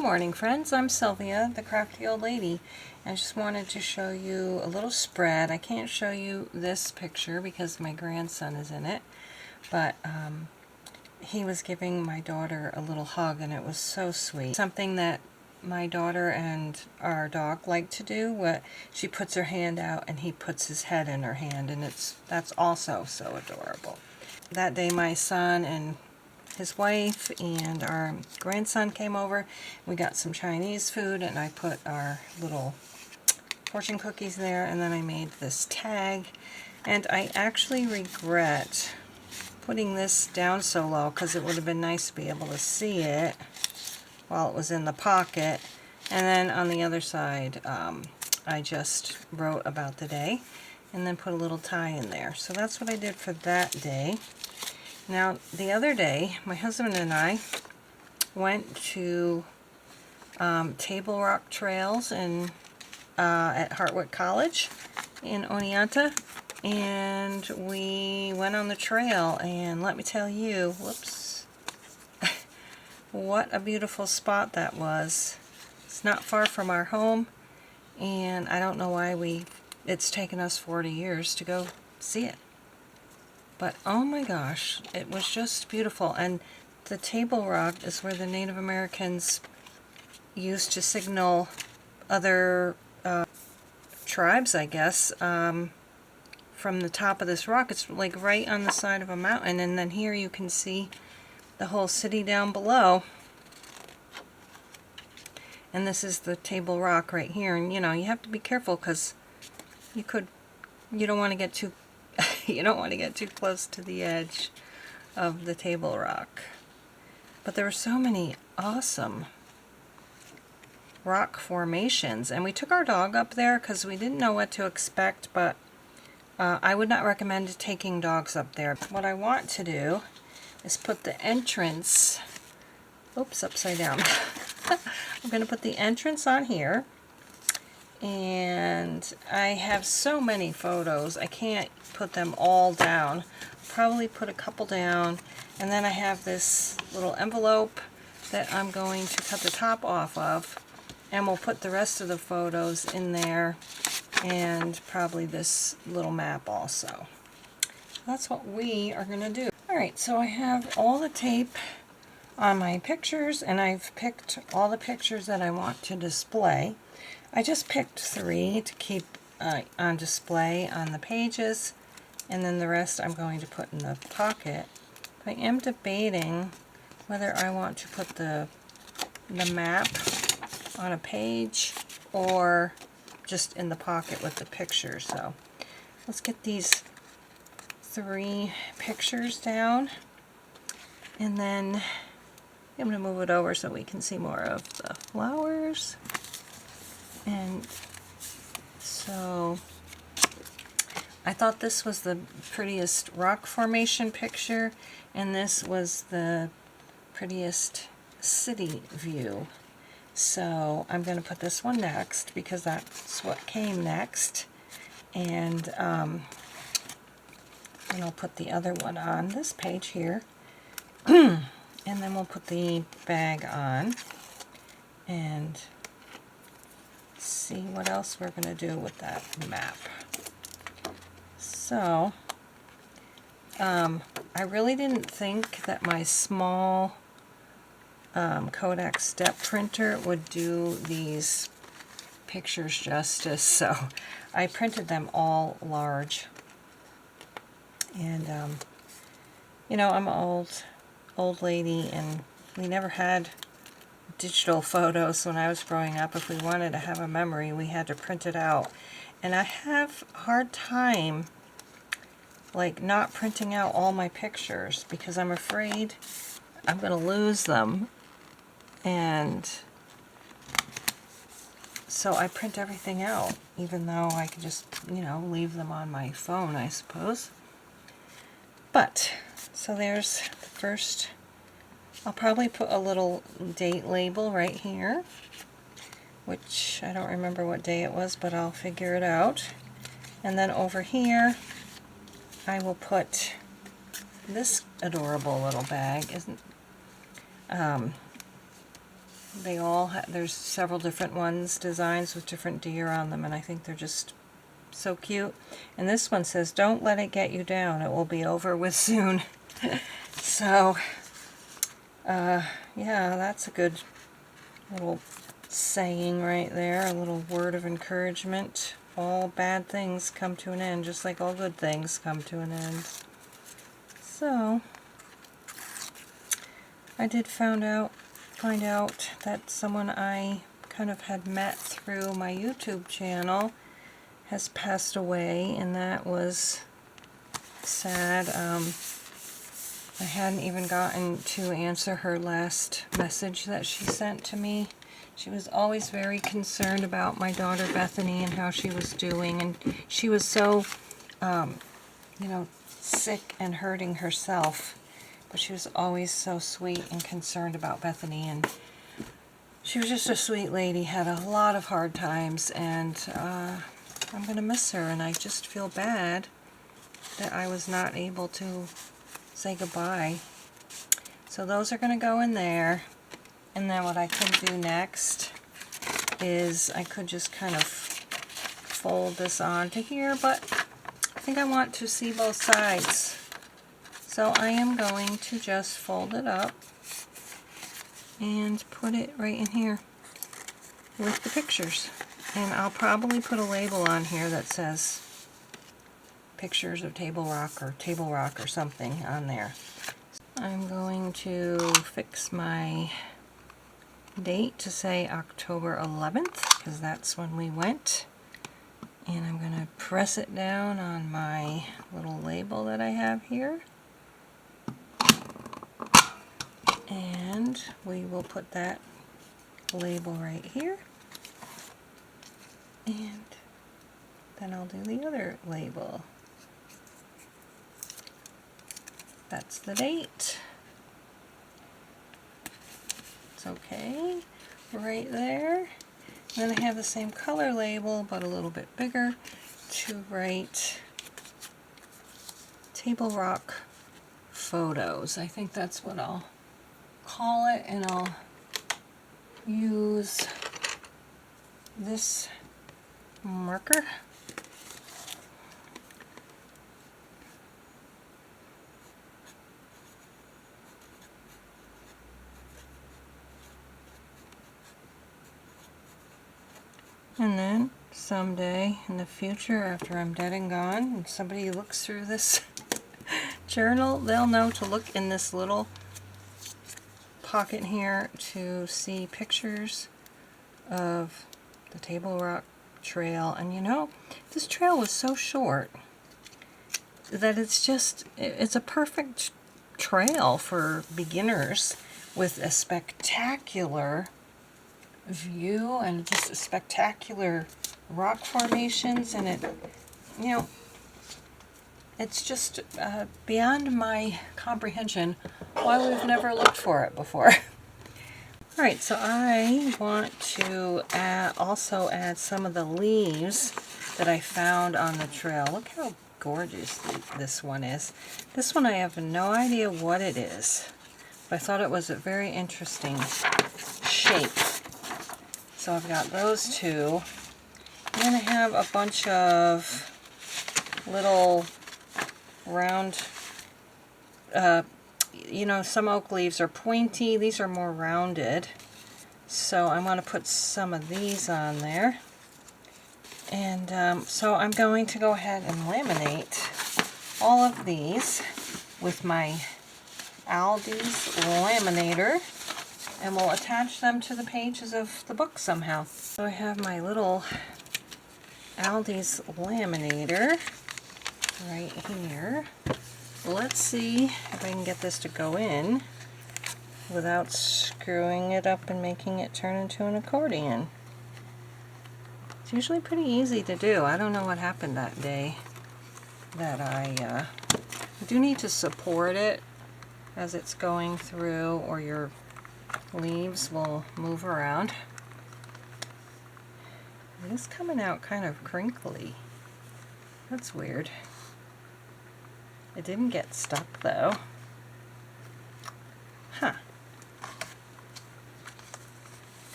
Good morning, friends. I'm Sylvia, the Crafty Old Lady. I just wanted to show you a little spread. I can't show you this picture because my grandson is in it, but he was giving my daughter a little hug and it was so sweet. Something that my daughter and our dog like to do, what she puts her hand out and he puts his head in her hand, and that's also so adorable. That day my son and his wife and our grandson came over. We got some Chinese food and I put our little fortune cookies there, and then I made this tag, and I actually regret putting this down so low because it would have been nice to be able to see it while it was in the pocket. And then on the other side I just wrote about the day and then put a little tie in there. So that's what I did for that day. Now, the other day, my husband and I went to Table Rock Trails at Hartwick College in Oneonta, and we went on the trail, and let me tell you, whoops, what a beautiful spot that was. It's not far from our home, and I don't know why it's taken us 40 years to go see it. But oh my gosh, it was just beautiful. And the Table Rock is where the Native Americans used to signal other tribes, I guess, from the top of this rock. It's like right on the side of a mountain, and then here you can see the whole city down below. And this is the Table Rock right here, and you know, you have to be careful because you don't want to get too you don't want to get too close to the edge of the Table Rock. But there were so many awesome rock formations, and we took our dog up there because we didn't know what to expect, but I would not recommend taking dogs up there. What I want to do is put the entrance, oops, upside down. I'm going to put the entrance on here. And I have so many photos, I can't put them all down. Probably put a couple down, and then I have this little envelope that I'm going to cut the top off of, and we'll put the rest of the photos in there, and probably this little map also. That's what we are going to do. Alright, so I have all the tape on my pictures, and I've picked all the pictures that I want to display. I just picked 3 to keep on display on the pages, and then the rest I'm going to put in the pocket. I am debating whether I want to put the map on a page or just in the pocket with the pictures. So let's get these 3 pictures down, and then I'm going to move it over so we can see more of the flowers. And so I thought this was the prettiest rock formation picture, and this was the prettiest city view. So I'm going to put this one next because that's what came next, and I'll put the other one on this page here. And then we'll put the bag on and see what else we're going to do with that map. So I really didn't think that my small Kodak step printer would do these pictures justice, so I printed them all large. And you know, I'm an old lady, and we never had digital photos when I was growing up. If we wanted to have a memory, we had to print it out. And I have a hard time like not printing out all my pictures because I'm afraid I'm going to lose them. And so I print everything out, even though I could just, you know, leave them on my phone, I suppose. But, so there's the first. I'll probably put a little date label right here, which I don't remember what day it was, but I'll figure it out. And then over here, I will put this adorable little bag. they all there's several different ones, designs with different deer on them, and I think they're just so cute. And this one says, "Don't let it get you down. It will be over with soon." So, yeah, that's a good little saying right there, a little word of encouragement. All bad things come to an end, just like all good things come to an end. So, I did find out that someone I kind of had met through my YouTube channel has passed away, and that was sad. I hadn't even gotten to answer her last message that she sent to me. She was always very concerned about my daughter Bethany and how she was doing, and she was so, you know, sick and hurting herself, but she was always so sweet and concerned about Bethany, and she was just a sweet lady, had a lot of hard times, and I'm going to miss her, and I just feel bad that I was not able to say goodbye. So those are going to go in there. And then what I could do next is I could just kind of fold this onto here, but I think I want to see both sides. So I am going to just fold it up and put it right in here with the pictures. And I'll probably put a label on here that says pictures of Table Rock or something on there. I'm going to fix my date to say October 11th, because that's when we went. And I'm going to press it down on my little label that I have here. And we will put that label right here. And then I'll do the other label. That's the date. It's okay, right there. And then I have the same color label, but a little bit bigger, to write Table Rock Photos. I think that's what I'll call it, and I'll use this marker. And then someday in the future, after I'm dead and gone, and somebody looks through this journal, they'll know to look in this little pocket here to see pictures of the Table Rock Trail. And you know, this trail was so short that it's a perfect trail for beginners, with a spectacular view and just spectacular rock formations, and it, you know, it's just beyond my comprehension why we've never looked for it before. Alright, so I want to also add some of the leaves that I found on the trail. Look how gorgeous this one is. This one I have no idea what it is, but I thought it was a very interesting shape. So I've got those two. And then I have a bunch of little round, you know, some oak leaves are pointy. These are more rounded. So I want to put some of these on there. And so I'm going to go ahead and laminate all of these with my Aldi's laminator, and we'll attach them to the pages of the book somehow. So I have my little Aldi's laminator right here. Let's see if I can get this to go in without screwing it up and making it turn into an accordion. It's usually pretty easy to do. I don't know what happened that day that I do need to support it as it's going through, or your leaves will move around. It is coming out kind of crinkly. That's weird. It didn't get stuck though. Huh.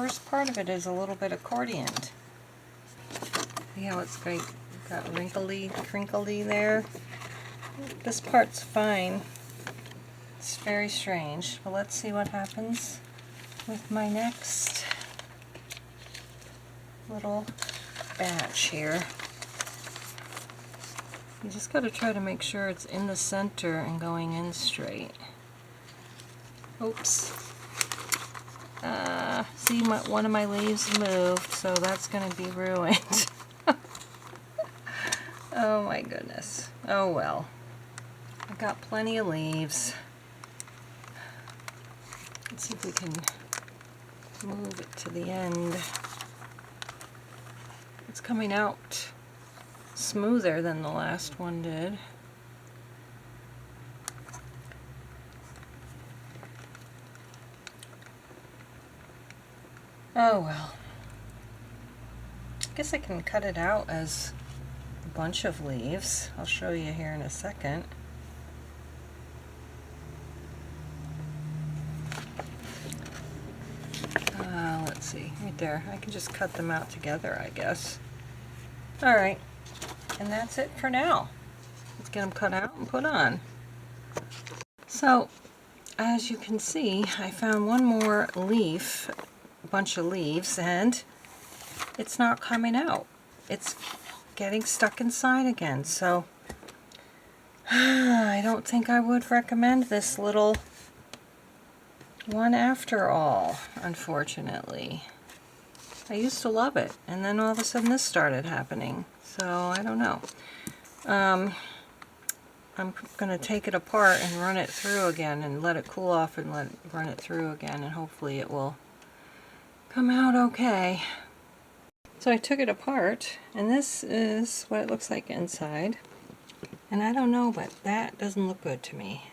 first part of it is a little bit accordioned. See how it's got wrinkly, crinkly there? This part's fine. It's very strange, but let's see what happens with my next little batch here. You just got to try to make sure it's in the center and going in straight. Oops. See, one of my leaves moved, so that's going to be ruined. Oh my goodness. Oh well. I've got plenty of leaves. Let's see if we can move it to the end. It's coming out smoother than the last one did. Oh well. I guess I can cut it out as a bunch of leaves. I'll show you here in a second. Let's see, right there. I can just cut them out together, I guess. Alright, and that's it for now. Let's get them cut out and put on. So, as you can see, I found one more leaf, a bunch of leaves, and it's not coming out. It's getting stuck inside again, so I don't think I would recommend this little one after all, unfortunately. I used to love it, and then all of a sudden this started happening, so I don't know. I'm going to take it apart and run it through again and let it cool off and run it through again, and hopefully it will come out okay. So I took it apart, and this is what it looks like inside. And I don't know, but that doesn't look good to me.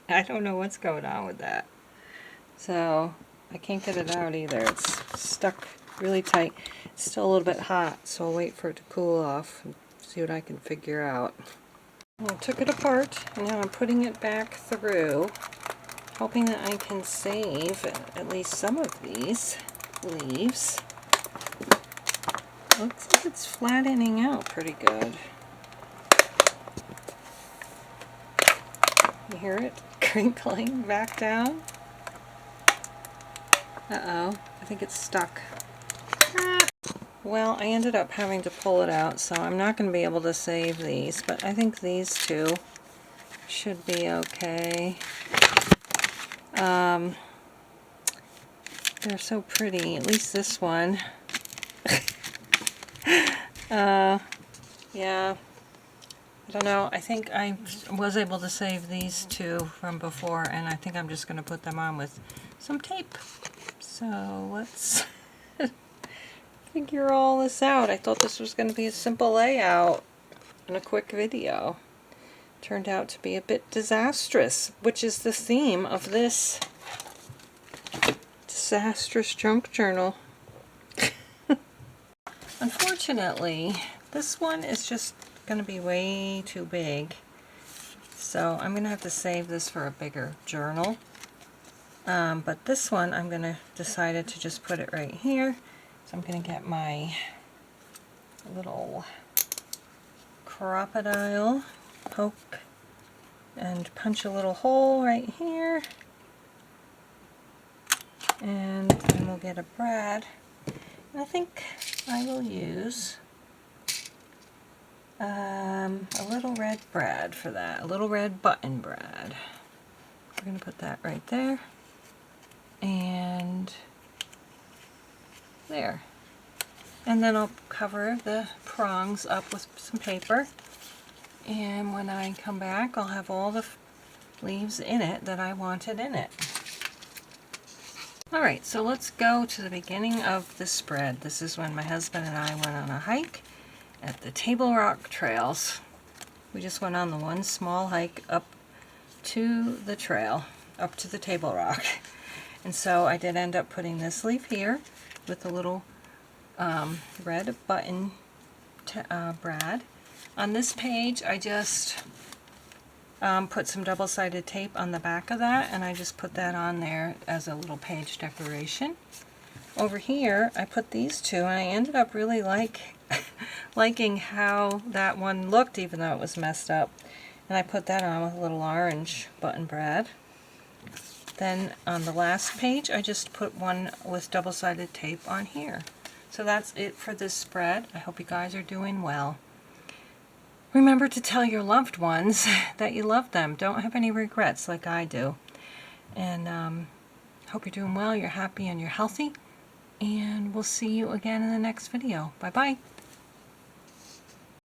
I don't know what's going on with that. So I can't get it out either. It's stuck really tight. It's still a little bit hot, so I'll wait for it to cool off and see what I can figure out. Well, I took it apart, and now I'm putting it back through, hoping that I can save at least some of these leaves. Looks like it's flattening out pretty good. You hear it crinkling back down? Uh-oh, I think it's stuck. Well, I ended up having to pull it out, so I'm not going to be able to save these, but I think these two should be okay. They're so pretty, at least this one. Yeah, I don't know. I think I was able to save these two from before, and I think I'm just going to put them on with some tape. So let's figure all this out. I thought this was going to be a simple layout and a quick video. Turned out to be a bit disastrous, which is the theme of this disastrous junk journal. Unfortunately, this one is just going to be way too big, so I'm going to have to save this for a bigger journal. But this one, I'm going to decided to just put it right here. So I'm going to get my little crocodile, poke and punch a little hole right here, and then we'll get a brad. And I think I will use a little red brad for that, a little red button brad. We're going to put that right there, and there. And then I'll cover the prongs up with some paper, and when I come back I'll have all the leaves in it that I wanted in it. Alright, so let's go to the beginning of the spread. This is when my husband and I went on a hike at the Table Rock Trails. We just went on the one small hike up to the trail, up to the Table Rock. And so I did end up putting this leaf here with a little red button brad. On this page I just put some double-sided tape on the back of that, and I just put that on there as a little page decoration. over here, I put these two, and I ended up really liking how that one looked, even though it was messed up. And I put that on with a little orange button brad. Then on the last page, I just put one with double-sided tape on here. So that's it for this spread. I hope you guys are doing well. Remember to tell your loved ones that you love them. Don't have any regrets like I do. And hope you're doing well, you're happy, and you're healthy. And we'll see you again in the next video. Bye-bye.